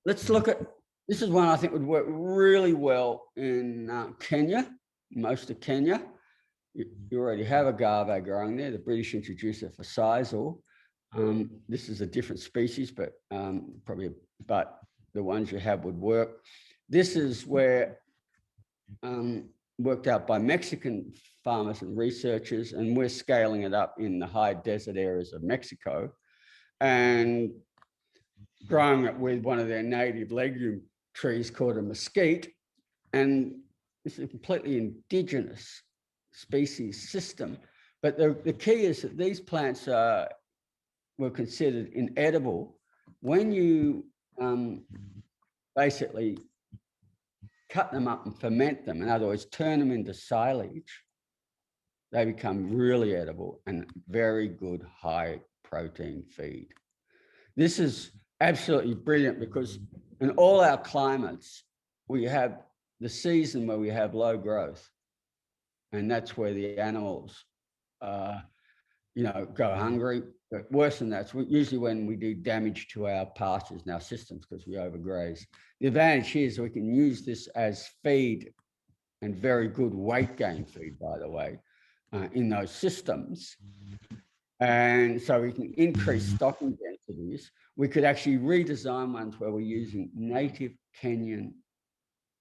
Let's look at, this is one I think would work really well in Kenya, most of Kenya. You already have agave growing there. The British introduced it for sisal. This is a different species, but the ones you have would work. This is where worked out by Mexican farmers and researchers, and we're scaling it up in the high desert areas of Mexico and growing it with one of their native legume trees called a mesquite. And it's a completely indigenous species system. But the key is that these plants were considered inedible. When you basically cut them up and ferment them, in other words, turn them into silage, they become really edible and very good high protein feed. This is absolutely brilliant because in all our climates, we have the season where we have low growth, and that's where the animals, go hungry. But worse than that, it's usually when we do damage to our pastures and our systems because we overgraze. The advantage here is we can use this as feed, and very good weight gain feed, by the way, in those systems. And so we can increase stocking densities. We could actually redesign ones where we're using native Kenyan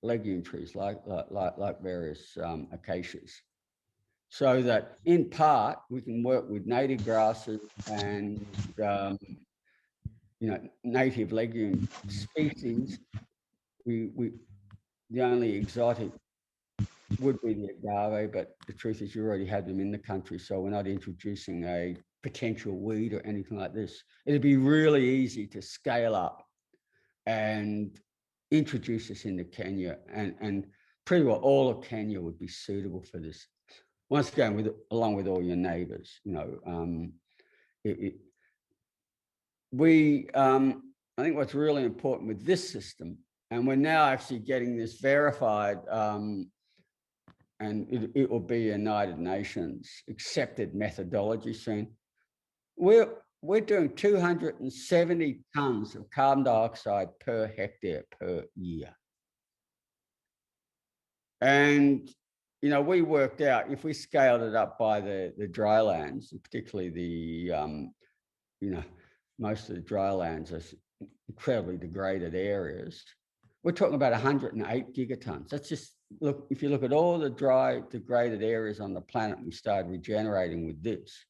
legume trees like various acacias, so that in part we can work with native grasses and native legume species. The only exotic would be the agave, but the truth is you already have them in the country, so we're not introducing a potential weed or anything like this. It'd be really easy to scale up and introduce this into Kenya, and pretty well all of Kenya would be suitable for this. Once again, along with all your neighbours, I think what's really important with this system, and we're now actually getting this verified, and it will be a United Nations accepted methodology soon. We're doing 270 tons of carbon dioxide per hectare per year. And, we worked out if we scaled it up by the drylands, and particularly most of the drylands are incredibly degraded areas, we're talking about 108 gigatons. That's just, look, if you look at all the dry, degraded areas on the planet, we started regenerating with this.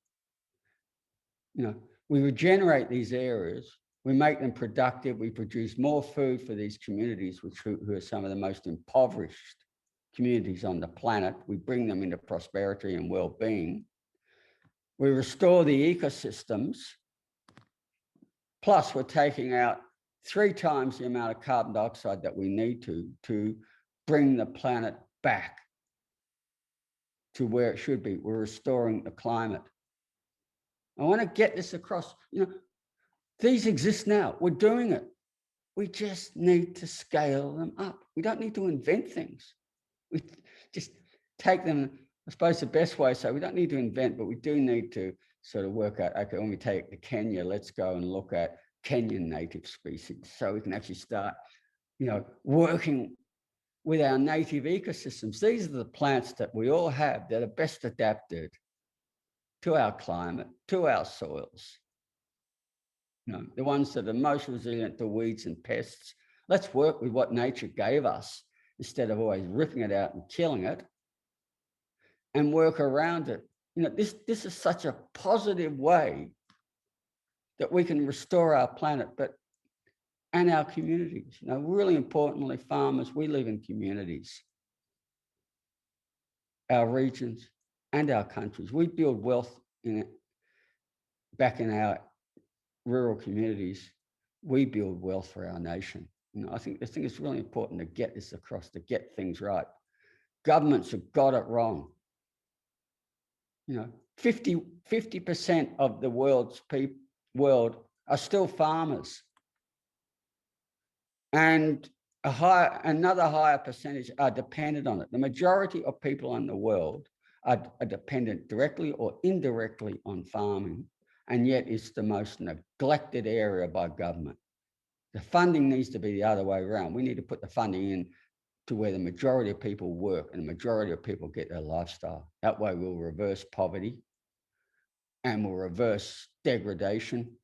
We regenerate these areas, we make them productive, we produce more food for these communities, who are some of the most impoverished communities on the planet. We bring them into prosperity and well-being. We restore the ecosystems, plus we're taking out 3 times the amount of carbon dioxide that we need to bring the planet back to where it should be. We're restoring the climate. I want to get this across. These exist now. We're doing it. We just need to scale them up. We don't need to invent things. We just take them. I suppose the best way, so we don't need to invent, but we do need to sort of work out, okay, when we take the Kenya, let's go and look at Kenyan native species. So we can actually start, working with our native ecosystems. These are the plants that we all have that are best adapted to our climate, to our soils. The ones that are most resilient to weeds and pests. Let's work with what nature gave us instead of always ripping it out and killing it, and work around it. This is such a positive way that we can restore our planet, and our communities. Really importantly, farmers, we live in communities, our regions and our countries. We build wealth back in our rural communities. We build wealth for our nation. I think it's really important to get this across, to get things right. Governments have got it wrong. 50% of the world are still farmers, and another higher percentage are dependent on it. The majority of people in the world are dependent directly or indirectly on farming, and yet it's the most neglected area by government. The funding needs to be the other way around. We need to put the funding in to where the majority of people work and the majority of people get their lifestyle. That way we'll reverse poverty, and we'll reverse degradation,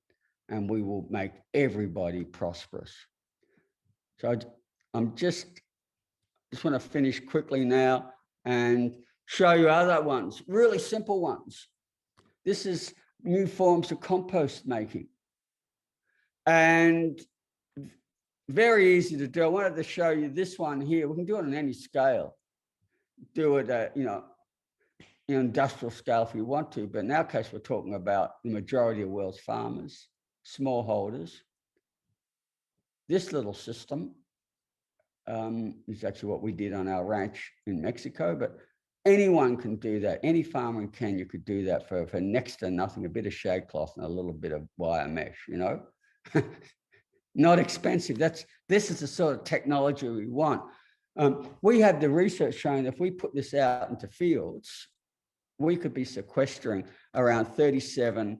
and we will make everybody prosperous. So I'm just just want to finish quickly now and show you other ones, really simple ones. This is new forms of compost making. And very easy to do. I wanted to show you this one here. We can do it on any scale. Do it at, industrial scale if you want to, but in our case, we're talking about the majority of world's farmers, smallholders. This little system is actually what we did on our ranch in Mexico, but anyone can do that. Any farmer in Kenya could do that for next to nothing, a bit of shade cloth and a little bit of wire mesh, Not expensive. This is the sort of technology we want. We have the research showing if we put this out into fields, we could be sequestering around 37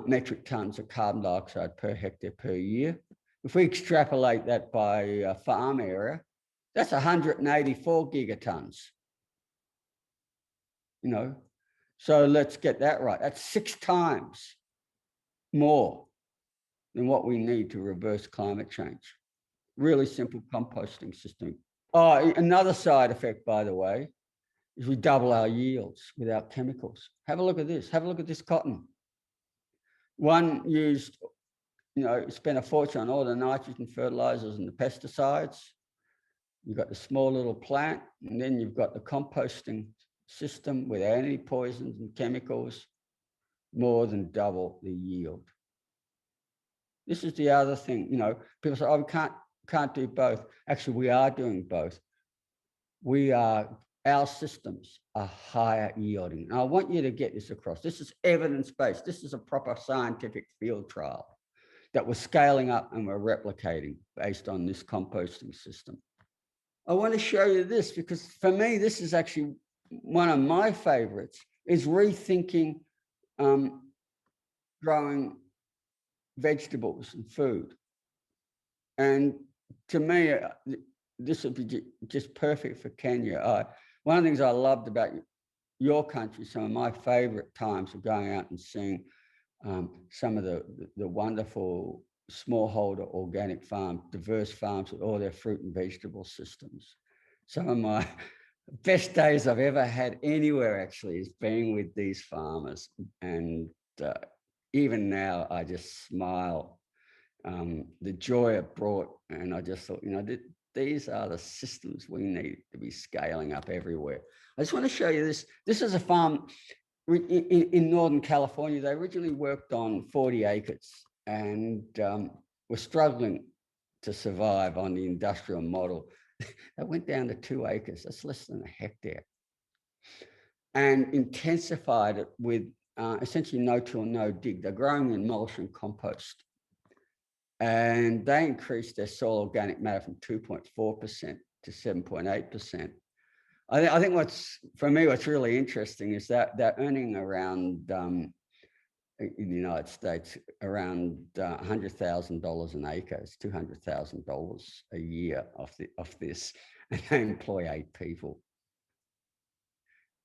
metric tons of carbon dioxide per hectare per year. If we extrapolate that by farm area, that's 184 gigatons. So let's get that right. That's 6 times more than what we need to reverse climate change. Really simple composting system. Oh, another side effect, by the way, is we double our yields without chemicals. Have a look at this. Have a look at this cotton. One used, spent a fortune on all the nitrogen fertilizers and the pesticides. You've got the small little plant, and then you've got the composting system without any poisons and chemicals, more than double the yield. This is the other thing, people say, oh, we can't do both. Actually, we are doing both. Our systems are higher yielding. And I want you to get this across. This is evidence-based. This is a proper scientific field trial that we're scaling up and we're replicating based on this composting system. I want to show you this because for me, this is actually one of my favorites, is rethinking growing vegetables and food. And to me, this would be just perfect for Kenya. One of the things I loved about your country, some of my favorite times of going out and seeing some of the wonderful smallholder organic farms, diverse farms with all their fruit and vegetable systems. Some of my best days I've ever had anywhere actually is being with these farmers. And even now I just smile, the joy it brought. And I just thought, these are the systems we need to be scaling up everywhere. I just want to show you this. This is a farm in Northern California. They originally worked on 40 acres and were struggling to survive on the industrial model. They went down to 2 acres. That's less than a hectare. And intensified it with essentially no-till, no-dig. They're growing in mulch and compost. And they increased their soil organic matter from 2.4% to 7.8%. I think what's really interesting is that they're earning around, in the United States, around $100,000 an acre. It's $200,000 a year off this, and they employ 8 people.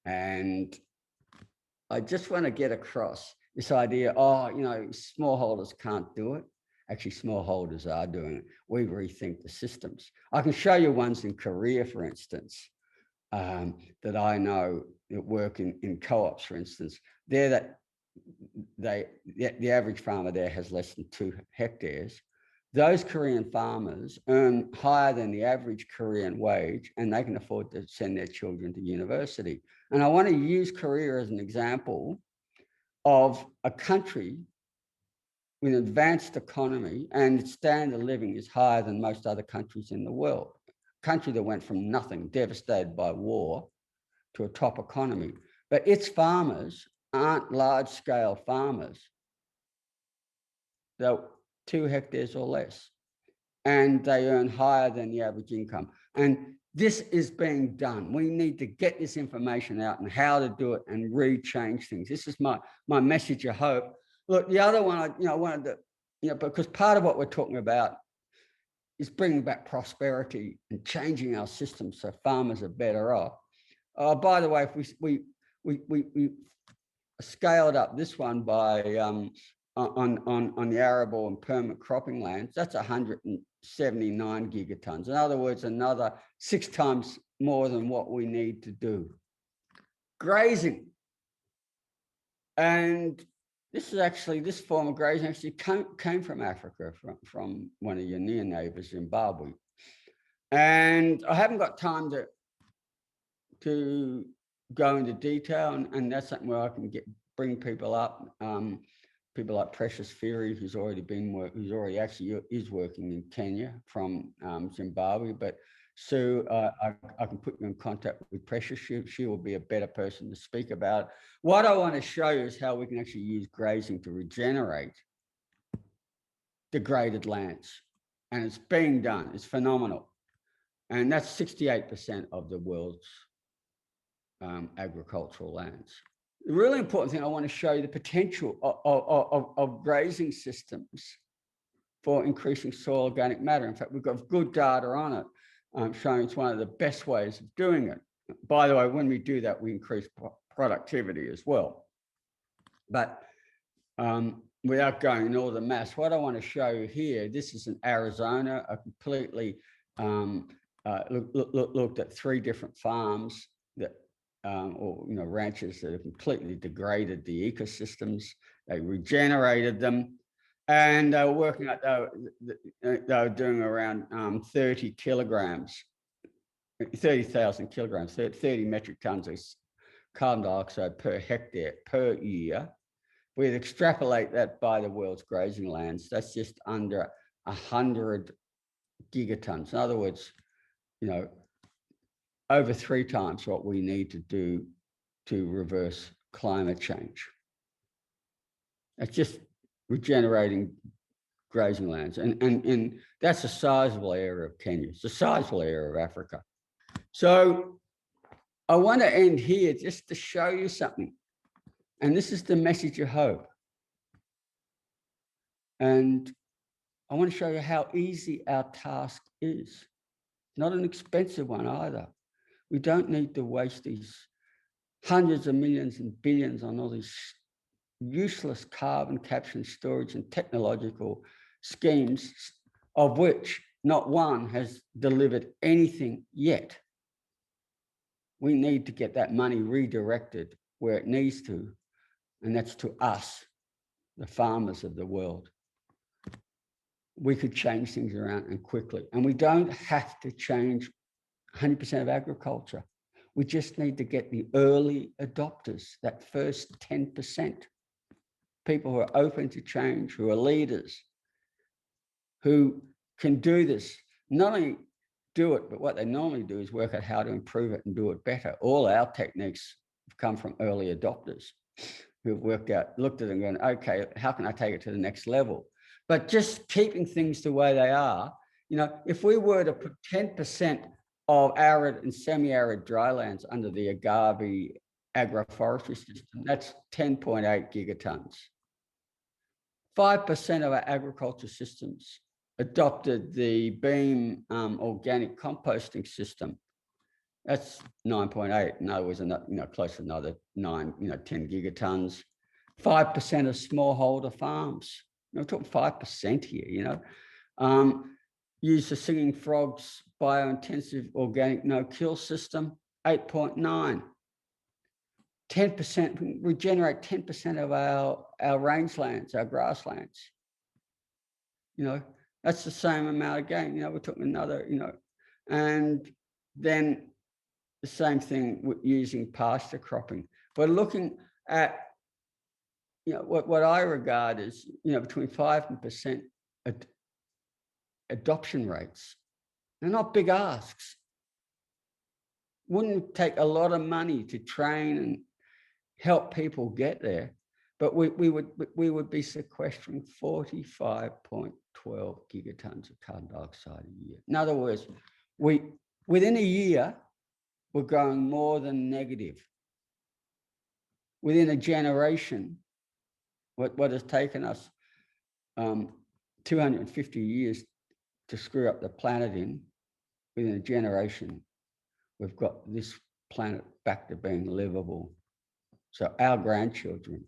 And I just want to get across this idea, smallholders can't do it. Actually, smallholders are doing it. We rethink the systems. I can show you ones in Korea, for instance, that I know that work in co-ops, for instance. The average farmer there has less than 2 hectares. Those Korean farmers earn higher than the average Korean wage, and they can afford to send their children to university. And I want to use Korea as an example of a country with an advanced economy, and its standard of living is higher than most other countries in the world. A country that went from nothing, devastated by war, to a top economy. But its farmers aren't large-scale farmers. They're 2 hectares or less, and they earn higher than the average income. And this is being done. We need to get this information out and how to do it and re-change things. This is my message of hope. Look, the other one, I wanted to, because part of what we're talking about is bringing back prosperity and changing our systems so farmers are better off. By the way, if we scaled up this one by on the arable and permanent cropping lands, that's 110 79 gigatons. In other words, another 6 times more than what we need to do. Grazing. And this form of grazing actually came from Africa, from one of your near neighbors, Zimbabwe. And I haven't got time to go into detail, and that's something where I can bring people up. People like Precious Fury, who's already actually is working in Kenya from Zimbabwe. But Sue, I can put you in contact with Precious. She will be a better person to speak about. What I want to show you is how we can actually use grazing to regenerate degraded lands. And it's being done. It's phenomenal. And that's 68% of the world's agricultural lands. The really important thing, I want to show you the potential of grazing systems for increasing soil organic matter. In fact, we've got good data on it, showing it's one of the best ways of doing it. By the way, when we do that, we increase productivity as well. But without going into all the maths, what I want to show you here, this is in Arizona, a completely looked at 3 different farms that or ranches that have completely degraded the ecosystems. They regenerated them, and they were working out they were doing around 30 kilograms, 30,000 kilograms, 30 metric tons of carbon dioxide per hectare per year. We'd extrapolate that by the world's grazing lands. That's just under 100 gigatons. In other words, over 3 times what we need to do to reverse climate change. It's just regenerating grazing lands. And that's a sizable area of Kenya. It's a sizable area of Africa. So I want to end here just to show you something. And this is the message of hope. And I want to show you how easy our task is. Not an expensive one either. We don't need to waste these hundreds of millions and billions on all these useless carbon capture and storage and technological schemes, of which not one has delivered anything yet. We need to get that money redirected where it needs to, and that's to us, the farmers of the world. We could change things around and quickly. And we don't have to change 100% of agriculture. We just need to get the early adopters, that first 10%, people who are open to change, who are leaders, who can do this. Not only do it, but what they normally do is work out how to improve it and do it better. All our techniques have come from early adopters who've looked at it and gone, okay, how can I take it to the next level? But just keeping things the way they are, if we were to put 10% of arid and semi-arid drylands under the agave agroforestry system, that's 10.8 gigatons. 5% of our agriculture systems adopted the beam organic composting system. That's 9.8. In other words, close to another 10 gigatons. 5% of smallholder farms. We're talking 5% here, use the Singing Frogs biointensive organic no-kill system, 8.9. 10%, regenerate 10% of our rangelands, our grasslands. That's the same amount again. We're talking another, and then the same thing with using pasture cropping. We're looking at, what I regard as, between 5% and 10% adoption rates. They're not big asks. Wouldn't take a lot of money to train and help people get there, but we would be sequestering 45.12 gigatons of carbon dioxide a year. In other words, within a year, we're growing more than negative. Within a generation, what has taken us 250 years to screw up the planet within a generation, we've got this planet back to being livable. So our grandchildren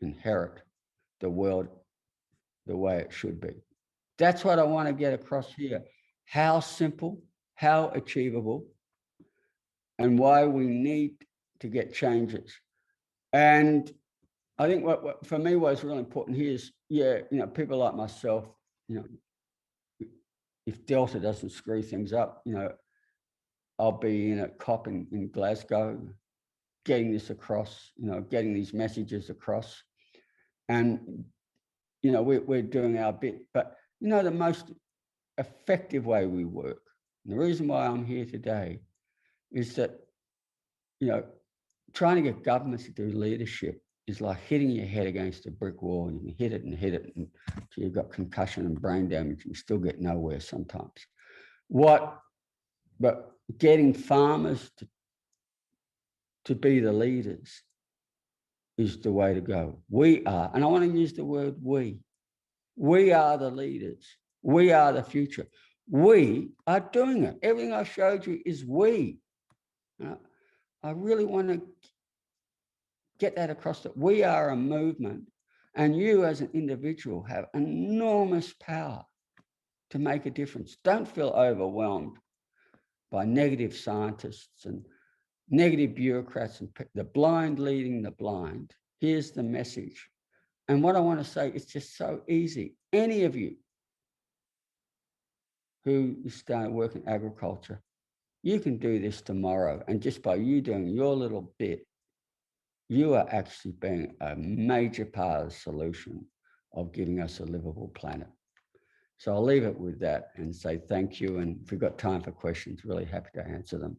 inherit the world the way it should be. That's what I want to get across here. How simple, how achievable, and why we need to get changes. And I think what for me was really important here is, people like myself, if Delta doesn't screw things up, I'll be in a COP in Glasgow, getting this across, getting these messages across. And, we're doing our bit. But, the most effective way we work, and the reason why I'm here today is that, trying to get governments to do leadership is like hitting your head against a brick wall, and you hit it until you've got concussion and brain damage, and you still get nowhere sometimes. But getting farmers to be the leaders is the way to go. We are, and I want to use the word we are the leaders. We are the future. We are doing it. Everything I showed you is we. I really want to get that across, that we are a movement, and you as an individual have enormous power to make a difference. Don't feel overwhelmed by negative scientists and negative bureaucrats and the blind leading the blind. Here's the message. And what I want to say, it's just so easy. Any of you who is starting to work in agriculture, you can do this tomorrow. And just by you doing your little bit, you are actually being a major part of the solution of giving us a livable planet. So I'll leave it with that and say thank you. And if we've got time for questions, really happy to answer them.